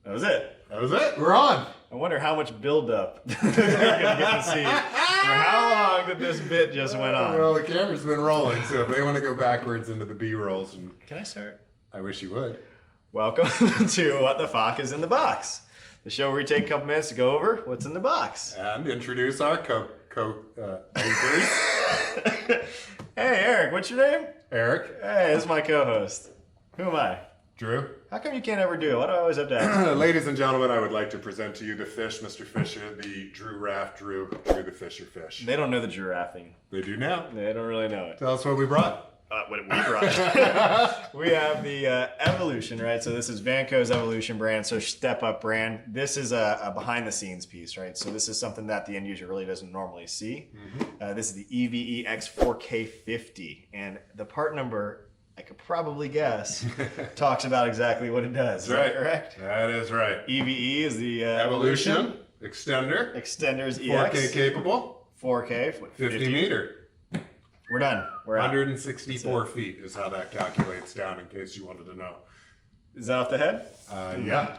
That was it. That was it. We're on. I wonder how much buildup we're going to get to see. For how long did this bit just went on? Well, the camera's been rolling, so if they want to go backwards into the B-rolls. Can I start? I wish you would. Welcome to What the Fuck is in the Box, the show where we take a couple minutes to go over what's in the box. And introduce our co-anchors. Hey, Eric, what's your name? Eric. Hey, this is my co-host. Who am I? Drew. How come you can't ever do it? Why do I always have to ask? Ladies and gentlemen, I would like to present to you the fish, Mr. Fisher, the Drew Raft, Drew the Fisher fish. They don't know the giraffing. They do now. They don't really know it. Tell us what we brought. What we brought. We have the Evolution, right? So this is Vanco's Evolution brand, so step up brand. This is a behind the scenes piece, right? So this is something that the end user really doesn't normally see. This is the EVEX4K50, and the part number, I could probably guess, talks about exactly what it does. That's right. Correct? That is right. EVE is the Evolution. Extender. Extender's EX. 4K capable. 4K. 50 meter. We're done. We're out. 164 feet is how that calculates down, in case you wanted to know. Is that off the head? Yeah.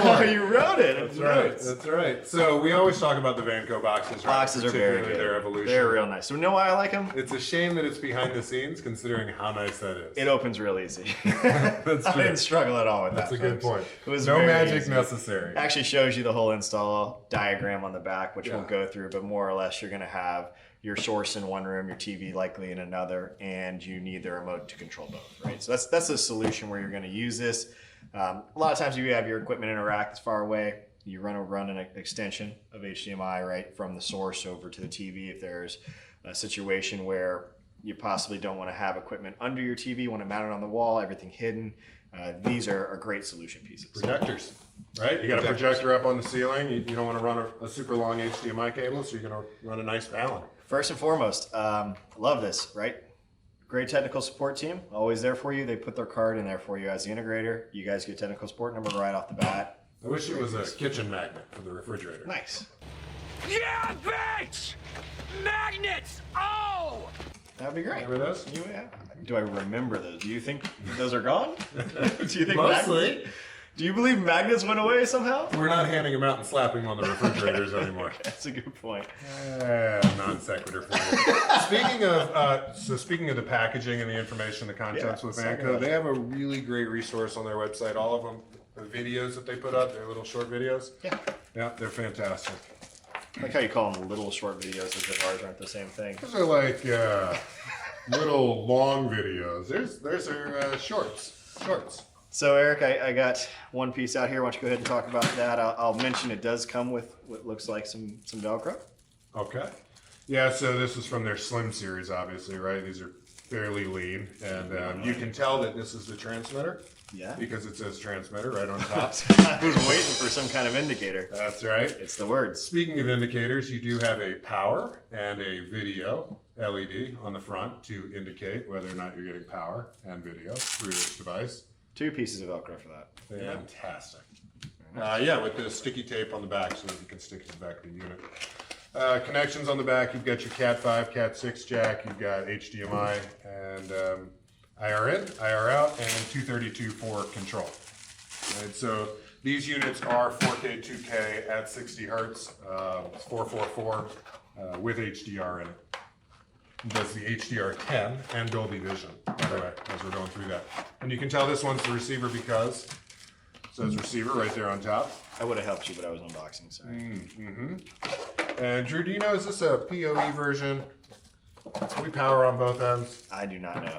Oh, you wrote it. That's right. That's right. So we always talk about the Vanco boxes, right? Boxes are very good. Their Evolution. They're real nice. So you know why I like them? It's a shame that it's behind the scenes, considering how nice that is. It opens real easy. That's I true. didn't struggle at all with That's that. a good point. It was no very magic easy. necessary. Actually shows you the whole install diagram on the back, which Yeah. we'll go through, but more or less you're going to have your source in one room, your TV likely in another, and you need the remote to control both, right? So that's a solution where you're going to use this. A lot of times you have your equipment interact far away. You run an extension of HDMI right from the source over to the TV. If there's a situation where you possibly don't want to have equipment under your TV, you want to mount it on the wall, everything hidden, these are great solution pieces. Projectors, right? You got a projector up on the ceiling. You don't want to run a super long HDMI cable, so you're going to run a nice balun. First and foremost, love this, right? Great technical support team, always there for you. They put their card in there for you as the integrator. You guys get technical support number right off the bat. I wish it was a kitchen magnet for the refrigerator. Nice. Yeah, bitch! Magnets! Oh! That'd be great. Remember those? Do I remember those? Do you think those are gone? Do you think Mostly. Do you believe magnets went away somehow? We're not handing them out and slapping them on the refrigerators anymore. That's a good point. Non sequitur for you. Speaking of the packaging and the information, the contents with Vanco, they have a really great resource on their website. All of them, the videos that they put up, their little short videos. Yeah, they're fantastic. I like how you call them little short videos as if ours aren't the same thing. Those are like little long videos. There's their shorts. So Eric, I got one piece out here. Why don't you go ahead and talk about that? I'll mention it does come with what looks like some Velcro. Okay. Yeah, so this is from their Slim series, obviously, right? These are fairly lean, and you can tell that this is the transmitter. Yeah. Because it says transmitter right on top. I was waiting for some kind of indicator. That's right. It's the words. Speaking of indicators, you do have a power and a video LED on the front to indicate whether or not you're getting power and video through this device. 2 pieces of Velcro for that. Fantastic. Yeah, with the sticky tape on the back so that you can stick it to the back of the unit. Connections on the back, you've got your Cat 5, Cat 6 jack, you've got HDMI and IR in, IR out, and 232 for control. And so these units are 4K 2K at 60 hertz, 444 with HDR in it. It does the HDR 10 and Dolby Vision, by the way, as we're going through that. And you can tell this one's the receiver because it says receiver right there on top. I would have helped you, but I was unboxing, sorry. And Drew, do you know, is this a PoE version? We power on both ends. I do not know.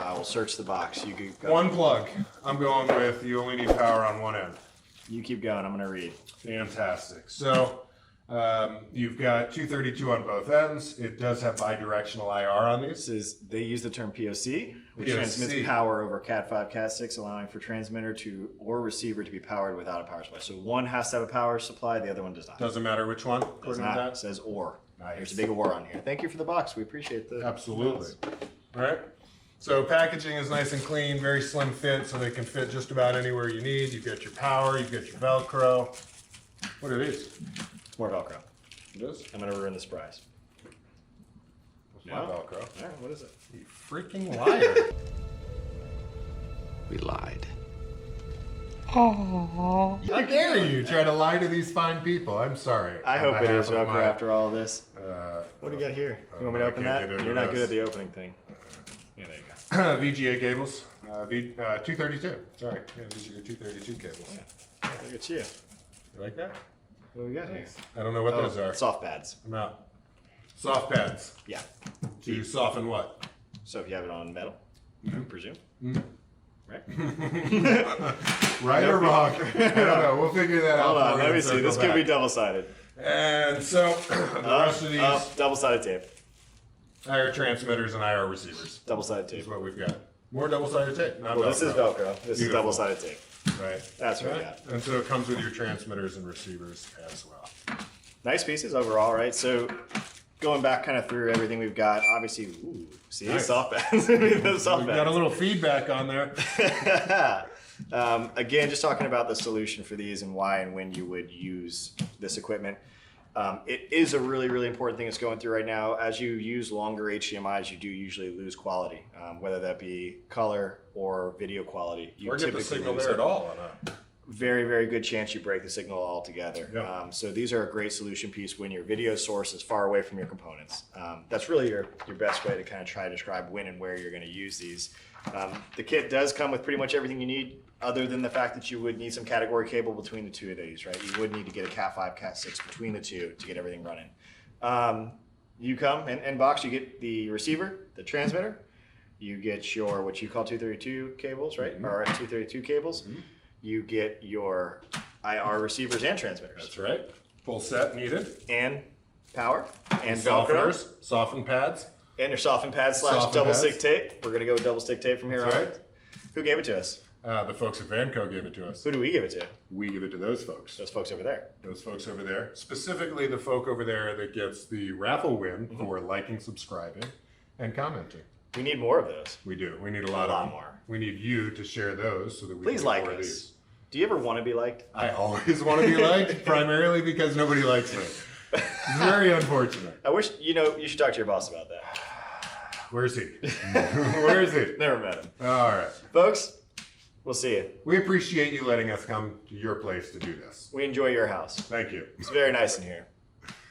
I will search the box. You could go. One plug. I'm going with you only need power on one end. You keep going. I'm going to read. Fantastic. So you've got 232 on both ends. It does have bidirectional IR on these. They use the term POC, which POC. transmits power over Cat 5, Cat 6, allowing for transmitter or receiver to be powered without a power supply. So one has to have a power supply, the other one does not. Doesn't matter which one, Does according not. to that. It says or. Nice. There's a big or on here. Thank you for the box. We appreciate the. Absolutely. All right. So packaging is nice and clean, very slim fit, so they can fit just about anywhere you need. You've got your power, you've got your Velcro. What are these? More Velcro. It is? I'm going to ruin the surprise. It's not Velcro. All right, what is it? You freaking liar. We lied. How dare you try to lie to these fine people? I'm sorry. I On hope it behalf is of Velcro my- after all of this. What do you got here? You want me to I open can't that? get into You're not good this. at the opening thing. Yeah, there you go. VGA cables. 232. Sorry. Yeah, these are your 232 cables. Look at you. You like that? What do we got here? I don't know what those are. Soft pads. I'm out. Soft pads. Yeah. To soften what? So if you have it on metal, I presume. Right? Right or wrong? I don't know. We'll figure that out. Hold on, for you let me and see. circle This could be back. double-sided. And so the rest of these Double-sided tape. IR transmitters and IR receivers Double-sided is tape. what we've got. More double-sided tape. Not Well, this is Velcro. Velcro. This is Beautiful. double-sided tape. Right. That's what we got. And so it comes with your transmitters and receivers as well. Nice pieces overall, right? So going back kind of through everything we've got, obviously, ooh, see, Nice. soft pads. Those soft We've got a pads. little feedback on there. Again, just talking about the solution for these and why and when you would use this equipment. It is a really, really important thing that's going through right now. As you use longer HDMIs, you do usually lose quality, whether that be color or video quality. You Or get the typically signal lose there it. at all. Very, very good chance you break the signal altogether. Yeah. So these are a great solution piece when your video source is far away from your components. That's really your best way to kind of try to describe when and where you're going to use these. The kit does come with pretty much everything you need, other than the fact that you would need some category cable between the two of these, right? You would need to get a Cat 5, Cat 6 between the two to get everything running. You come in box, you get the receiver, the transmitter, you get your what you call 232 cables, right? Or 232 cables. You get your IR receivers and transmitters. That's right. Full set needed. And power and Velcro. Softeners, soften pads. And your soften pad slash Soften double pads. stick tape. We're gonna go with double stick tape from here That's on. right. Who gave it to us? The folks at Vanco gave it to us. Who do we give it to? We give it to those folks. Those folks over there. Those folks over there. Specifically the folk over there that gets the raffle win for liking, subscribing, and commenting. We need more of those. We do. We need a lot lot of them. more. We need you to share those so that we Please can like get more of us. these. Do you ever want to be liked? I always want to be liked, primarily because nobody likes me. It's very unfortunate. I wish you should talk to your boss about that. Where's he? Where is he? Never met him. All right. Folks, we'll see you. We appreciate you letting us come to your place to do this. We enjoy your house. Thank you. It's very nice in here.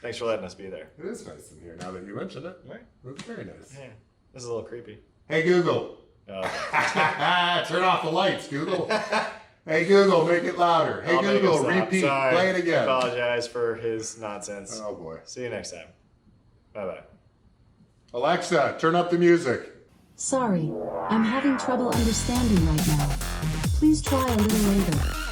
Thanks for letting us be there. It is nice in here now that you mention it. Right. It's very nice. Yeah. This is a little creepy. Hey, Google. Turn off the lights, Google. Hey, Google, make it louder. Hey, I'll make Google, it stop. repeat. Sorry. Play it again. Apologize for his nonsense. Oh, boy. See you next time. Bye-bye. Alexa, turn up the music. Sorry, I'm having trouble understanding right now. Please try a little later.